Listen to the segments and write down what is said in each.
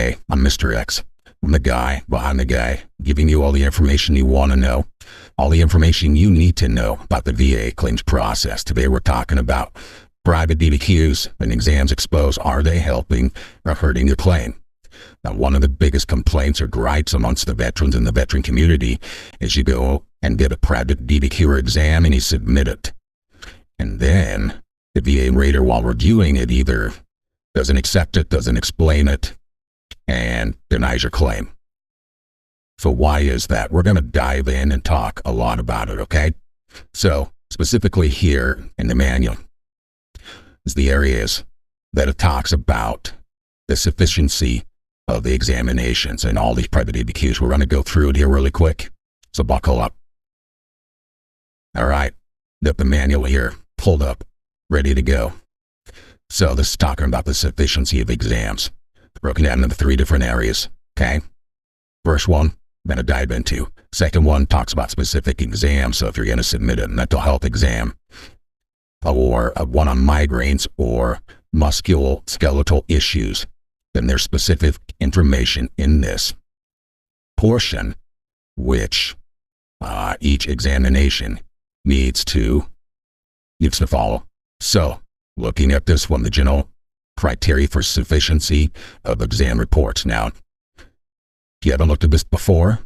Hey, I'm Mr. X. I'm the guy behind the guy, giving you all the information you want to know, all the information you need to know about the VA claims process. Today we're talking about private DBQs and exams exposed. Are they helping or hurting your claim? Now, one of the biggest complaints or gripes amongst the veterans in the veteran community is you go and get a private DBQ or exam and you submit it. And then the VA rater, while reviewing it, either doesn't accept it, doesn't explain it, and denies your claim. So why is that? We're going to dive in and talk a lot about it, okay? So specifically here in the manual is the areas that it talks about the sufficiency of the examinations and all these private DBQs. We're going to go through it here really quick, so buckle up. All right, got the manual here pulled up, ready to go. So this is talking about the sufficiency of exams, broken down into 3 different areas, okay? First one, I'm going to dive into. Second one talks about specific exams, so if you're going to submit a mental health exam or one on migraines or musculoskeletal issues, then there's specific information in this portion which each examination needs to follow. So, looking at this one, the general criteria for sufficiency of exam reports. Now, if you haven't looked at this before, a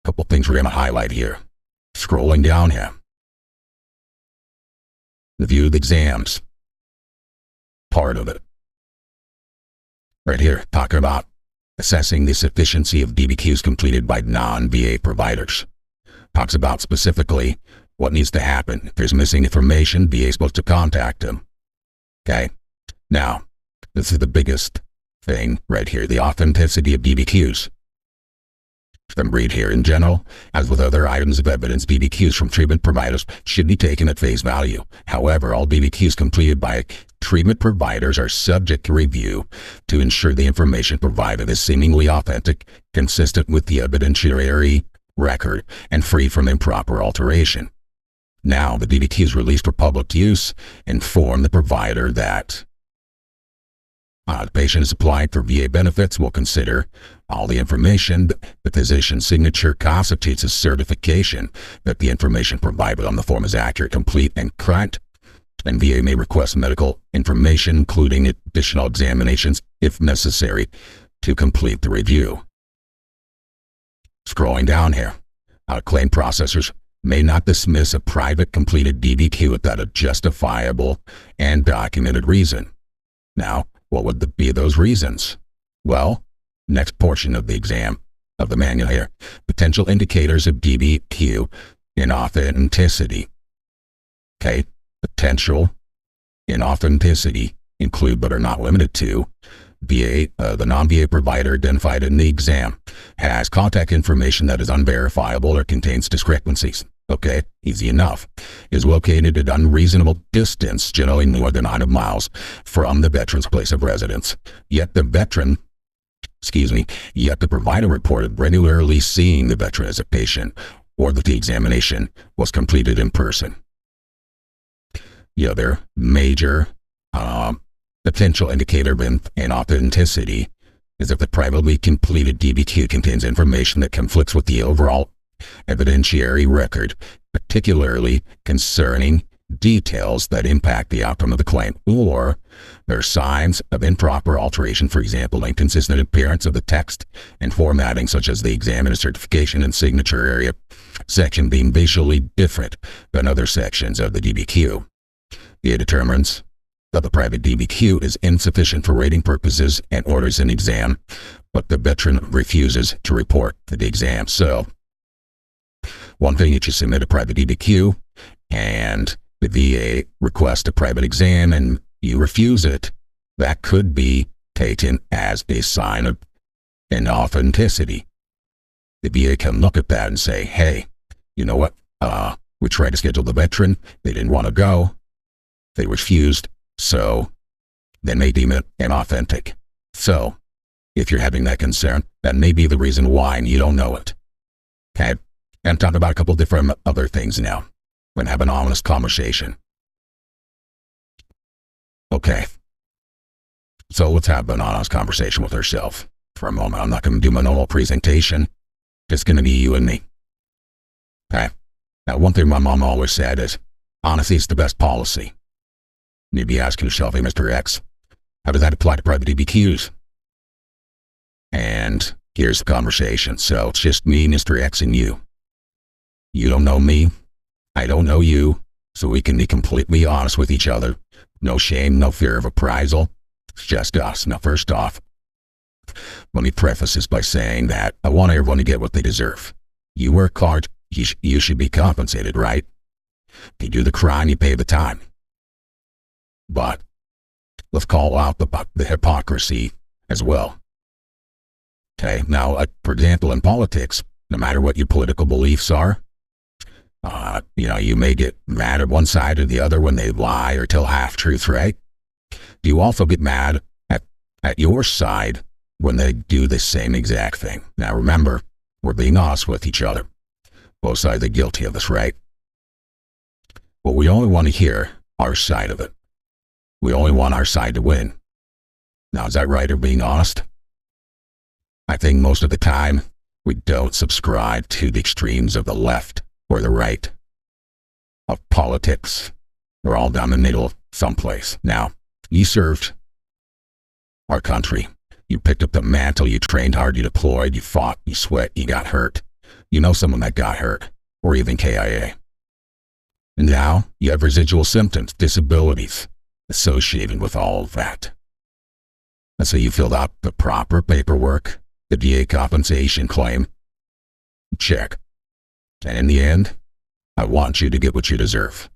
couple things we're going to highlight here. Scrolling down here. The view of the exams. Part of it. Right here, talking about assessing the sufficiency of DBQs completed by non-VA providers. Talks about specifically what needs to happen. If there's missing information, VA is supposed to contact them. Okay? Now, this is the biggest thing right here, the authenticity of DBQs. From read here, in general, as with other items of evidence, DBQs from treatment providers should be taken at face value. However, all DBQs completed by treatment providers are subject to review to ensure the information provided is seemingly authentic, consistent with the evidentiary record, and free from improper alteration. Now, the DBQs released for public use inform the provider that the patient is applied for VA benefits will consider all the information. The physician's signature constitutes a certification that the information provided on the form is accurate, complete, and correct. And VA may request medical information, including additional examinations, if necessary, to complete the review. Scrolling down here, claim processors may not dismiss a private completed DBQ without a justifiable and documented reason. Now, what would be those reasons? Well, next portion of the exam, of the manual here, potential indicators of DBQ inauthenticity. Okay, potential inauthenticity include but are not limited to VA, the non-VA provider identified in the exam has contact information that is unverifiable or contains discrepancies. Okay, easy enough. Is located at unreasonable distance, generally more than 100 miles from the veteran's place of residence. Yet the provider reported regularly seeing the veteran as a patient, or that the examination was completed in person. The other major potential indicator of inauthenticity is if the privately completed DBQ contains information that conflicts with the overall evidentiary record, particularly concerning details that impact the outcome of the claim, or there are signs of improper alteration, for example, inconsistent appearance of the text and formatting, such as the examiner certification and signature area section being visually different than other sections of the DBQ. VA determines that the private DBQ is insufficient for rating purposes and orders an exam, but the veteran refuses to report to the exam. So, one thing, if you submit a private DBQ and the VA requests a private exam and you refuse it, that could be taken as a sign of inauthenticity. The VA can look at that and say, hey, you know what? We tried to schedule the veteran. They didn't want to go. They refused. So they may deem it inauthentic. So if you're having that concern, that may be the reason why, and you don't know it. Okay? And talk about a couple different other things now. We're going to have an honest conversation. Okay. So let's have an honest conversation with ourselves. for a moment. I'm not going to do my normal presentation. It's going to be you and me. Okay? Now, one thing my mom always said is, honesty is the best policy. You'd be asking yourself, hey, Mr. X, how does that apply to private DBQs? And here's the conversation. So it's just me, Mr. X, and you. You don't know me. I don't know you. So we can be completely honest with each other. No shame, no fear of reprisal. It's just us. Now, first off, let me preface this by saying that I want everyone to get what they deserve. You work hard, you should be compensated, right? If you do the crime, you pay the time. But let's call out the hypocrisy as well. Okay, now, for example, in politics, no matter what your political beliefs are, you may get mad at one side or the other when they lie or tell half-truths, right? Do you also get mad at your side when they do the same exact thing? Now, remember, we're being honest with each other. Both sides are guilty of this, right? But we only want to hear our side of it. We only want our side to win. Now, is that right, or being honest? I think most of the time, we don't subscribe to the extremes of the left or the right of politics. We're all down the middle someplace. Now, you served our country. You picked up the mantle, you trained hard, you deployed, you fought, you sweat, you got hurt. You know someone that got hurt, or even KIA. And now, you have residual symptoms, disabilities associated with all of that. And so you filled out the proper paperwork, the VA compensation claim. Check. And in the end, I want you to get what you deserve.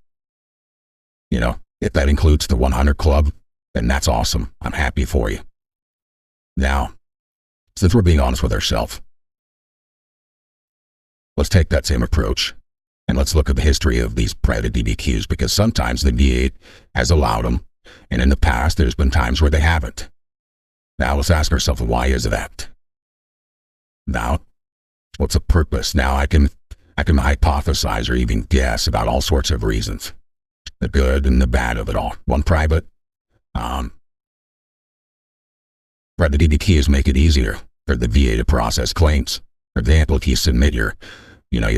If that includes the 100 Club, then that's awesome. I'm happy for you. Now, since we're being honest with ourselves, let's take that same approach and let's look at the history of these private DBQs, because sometimes the VA has allowed them, and in the past there's been times where they haven't. Now let's ask ourselves, why is that? Now, what's the purpose? Now I can hypothesize or even guess about all sorts of reasons, the good and the bad of it all. One private DBQs make it easier for the VA to process claims. For example, if you submit your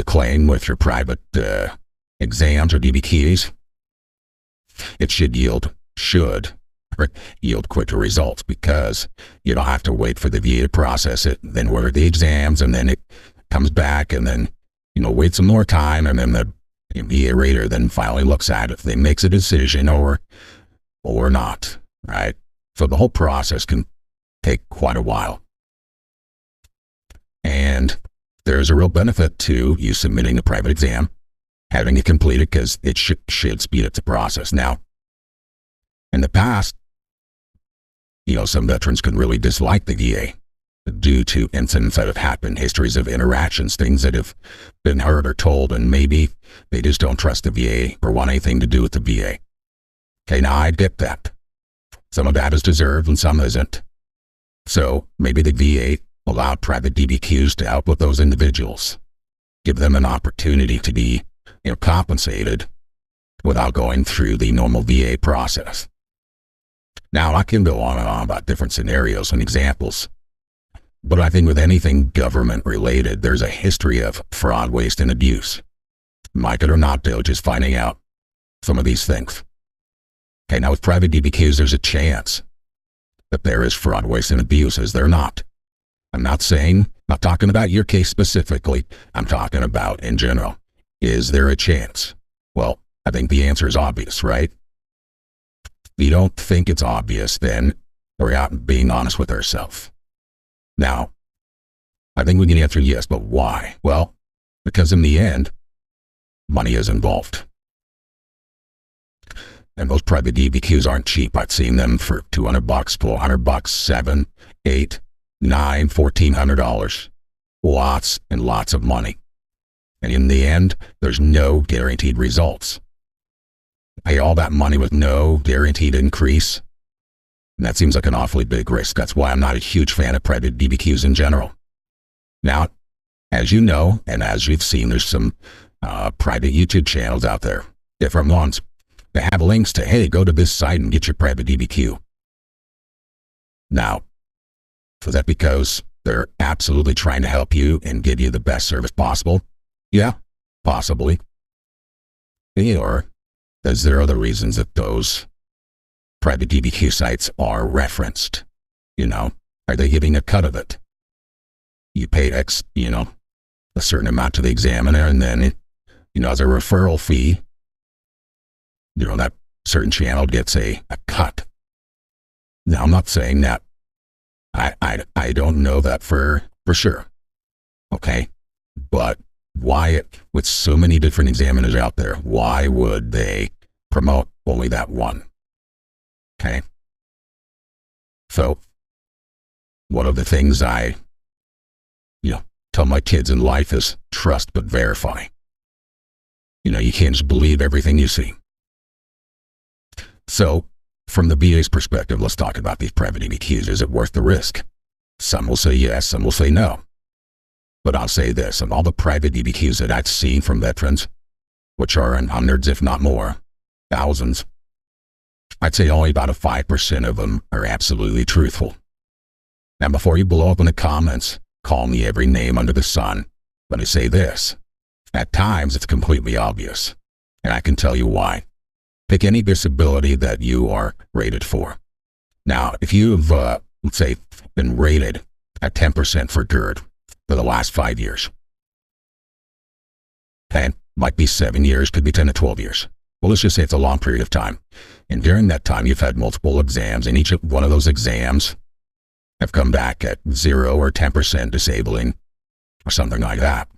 claim with your private exams or DBQs, it should yield quicker results, because you don't have to wait for the VA to process it, then order the exams, and then it comes back, and then wait some more time, and then the VA rater then finally looks at it. If they makes a decision or not, right? So the whole process can take quite a while. And there's a real benefit to you submitting a private exam, having it completed, because it should speed up the process. Now, in the past, some veterans could really dislike the VA due to incidents that have happened, histories of interactions, things that have been heard or told, and maybe they just don't trust the VA or want anything to do with the VA. Okay, now I get that. Some of that is deserved and some isn't. So maybe the VA allowed private DBQs to help with those individuals, give them an opportunity to be compensated without going through the normal VA process. Now, I can go on and on about different scenarios and examples, but I think with anything government-related, there's a history of fraud, waste, and abuse. Like it or not, they're just finding out some of these things. Okay, now with private DBQs, there's a chance that there is fraud, waste, and abuse. Is there not? I'm not talking about your case specifically. I'm talking about in general. Is there a chance? Well, I think the answer is obvious, right? If you don't think it's obvious, then we're out being honest with ourselves. Now, I think we can answer yes, but why? Well, because in the end, money is involved. And most private DBQs aren't cheap. I've seen them for $200, $400, $700, $800, $900, $1,400. Lots and lots of money. And in the end, there's no guaranteed results. Pay all that money with no guaranteed increase. And that seems like an awfully big risk. That's why I'm not a huge fan of private DBQs in general. Now, as you know, and as you've seen, there's some private YouTube channels out there, different ones, that have links to, hey, go to this site and get your private DBQ. Now, So that because they're absolutely trying to help you and give you the best service possible? Yeah, possibly. Or is there other reasons that those private DBQ sites are referenced? Are they giving a cut of it? You pay X, a certain amount to the examiner, and then, as a referral fee, that certain channel gets a cut. Now, I'm not saying that. I don't know that for sure. Okay? But why, with so many different examiners out there, why would they promote only that one? Okay? So, one of the things I, tell my kids in life is trust but verify. You can't just believe everything you see. So, from the VA's perspective, let's talk about these private DBQs. Is it worth the risk? Some will say yes, some will say no. But I'll say this, of all the private DBQs that I've seen from veterans, which are in hundreds, if not more, thousands, I'd say only about 5% of them are absolutely truthful. Now, before you blow up in the comments, call me every name under the sun, let me say this. At times, it's completely obvious, and I can tell you why. Pick any disability that you are rated for. Now, if you've, let's say, been rated at 10% for GERD for the last 5 years, okay, might be 7 years, could be 10 to 12 years. Well, let's just say it's a long period of time. And during that time, you've had multiple exams, and each one of those exams have come back at 0 or 10% disabling or something like that.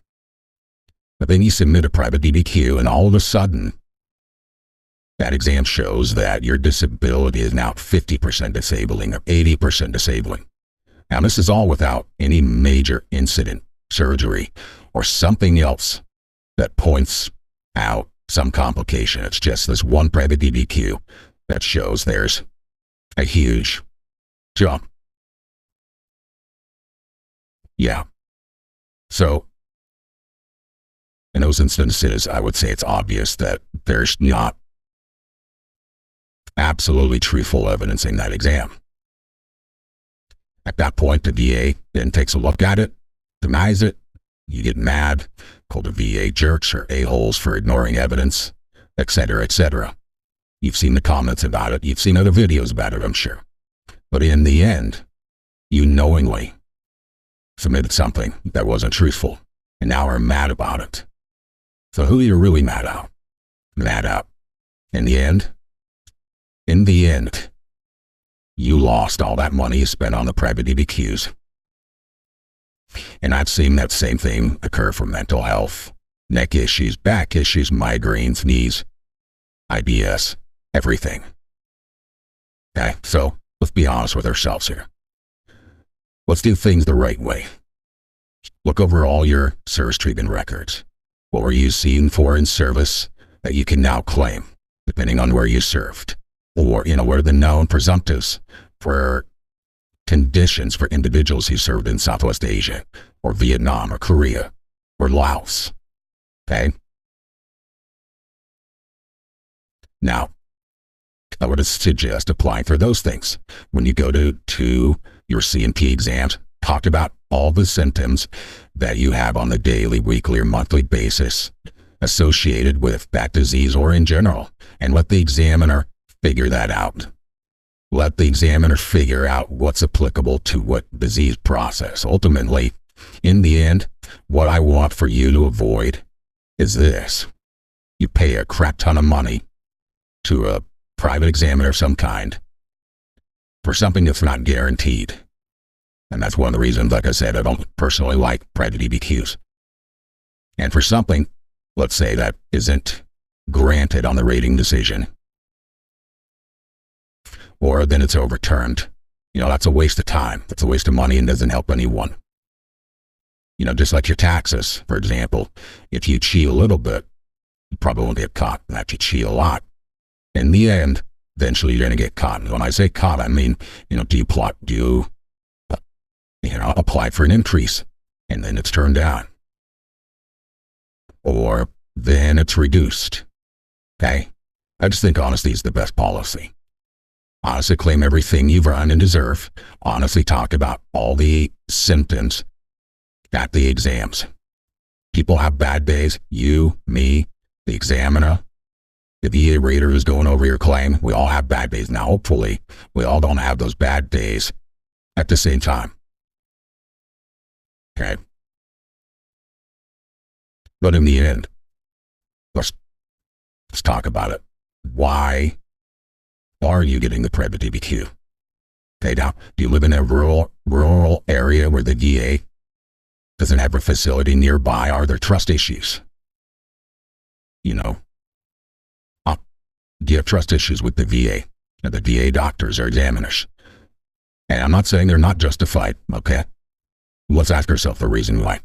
But then you submit a private DBQ, and all of a sudden, that exam shows that your disability is now 50% disabling or 80% disabling. Now, this is all without any major incident, surgery, or something else that points out some complication. It's just this one private DBQ that shows there's a huge jump. Yeah. So, in those instances, I would say it's obvious that there's not absolutely truthful evidence in that exam. At that point, the VA then takes a look at it, denies it, you get mad, called the VA jerks or a-holes for ignoring evidence, etc., etc. You've seen the comments about it, you've seen other videos about it, I'm sure. But in the end, you knowingly submitted something that wasn't truthful, and now are mad about it. So who are you really mad at? Mad at? In the end, you lost all that money you spent on the private DBQs. And I've seen that same thing occur for mental health, neck issues, back issues, migraines, knees, IBS, everything. Okay, so let's be honest with ourselves here. Let's do things the right way. Look over all your service treatment records. What were you seen for in service that you can now claim, depending on where you served? Or, what are the known presumptives for conditions for individuals who served in Southwest Asia, or Vietnam, or Korea, or Laos? Okay? Now, I would suggest applying for those things. When you go to your C&P exams, talk about all the symptoms that you have on the daily, weekly, or monthly basis associated with that disease or in general, and let the examiner figure that out. Let the examiner figure out what's applicable to what disease process. Ultimately, in the end, what I want for you to avoid is this. You pay a crap ton of money to a private examiner of some kind for something that's not guaranteed. And that's one of the reasons, like I said, I don't personally like private DBQs. And for something, let's say, that isn't granted on the rating decision, or then it's overturned, that's a waste of time. That's a waste of money and doesn't help anyone. Just like your taxes, for example. If you cheat a little bit, you probably won't get caught. And if you cheat a lot, in the end, eventually you're going to get caught. And when I say caught, I mean, do you apply for an increase and then it's turned down? Or then it's reduced. Okay? I just think honesty is the best policy. Honestly claim everything you've earned and deserve. Honestly talk about all the symptoms at the exams. People have bad days. You, me, the examiner, the VA rater who's going over your claim. We all have bad days. Now, hopefully, we all don't have those bad days at the same time. Okay? But in the end, let's talk about it. Why are you getting the private DBQ? Okay, now, do you live in a rural area where the VA doesn't have a facility nearby? Are there trust issues? You know, do you have trust issues with the VA, the VA doctors or examiners? And I'm not saying they're not justified, okay? Let's ask ourselves the reason why.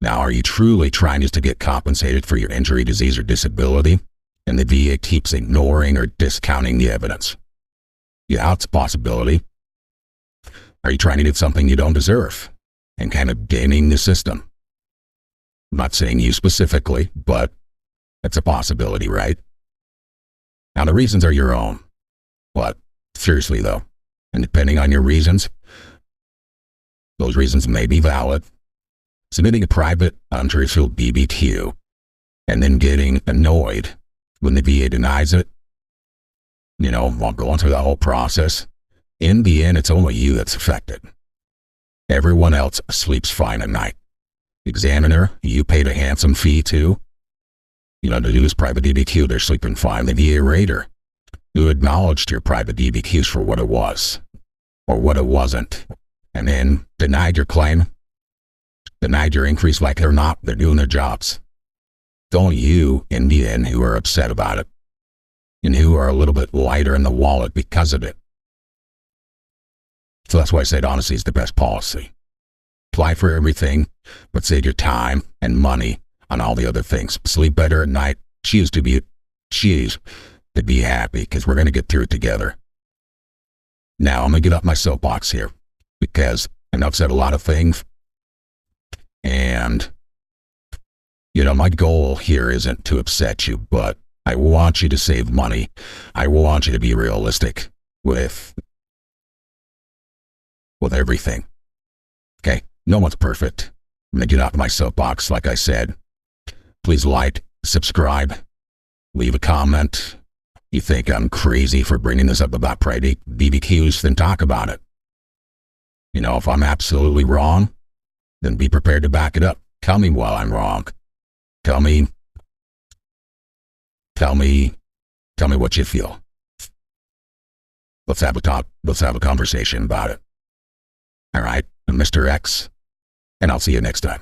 Now, are you truly trying just to get compensated for your injury, disease, or disability, and the VA keeps ignoring or discounting the evidence? Yeah, it's a possibility. Are you trying to get something you don't deserve and kind of gaming the system? I'm not saying you specifically, but it's a possibility, right? Now, the reasons are your own. But seriously, though, and depending on your reasons, those reasons may be valid. Submitting a private untruthful DBQ and then getting annoyed when the VA denies it, while going through the whole process, in the end, it's only you that's affected. Everyone else sleeps fine at night. Examiner, you paid a handsome fee to do this private DBQ, they're sleeping fine. The VA rater, who acknowledged your private DBQs for what it was or what it wasn't, and then denied your claim, denied your increase like they're doing their jobs. It's only you, in the end, who are upset about it and who are a little bit lighter in the wallet because of it. So that's why I said honesty is the best policy. Apply for everything, but save your time and money on all the other things. Sleep better at night. Choose to be happy, because we're going to get through it together. Now, I'm going to get off my soapbox here, because I know I've said a lot of things, and my goal here isn't to upset you, but I want you to save money. I want you to be realistic with everything. Okay? No one's perfect. I'm going to get off my soapbox, like I said. Please like, subscribe, leave a comment. You think I'm crazy for bringing this up about private DBQs, then talk about it. If I'm absolutely wrong, then be prepared to back it up. Tell me while I'm wrong. Tell me what you feel. Let's have a talk. Let's have a conversation about it. All right, I'm Mr. X, and I'll see you next time.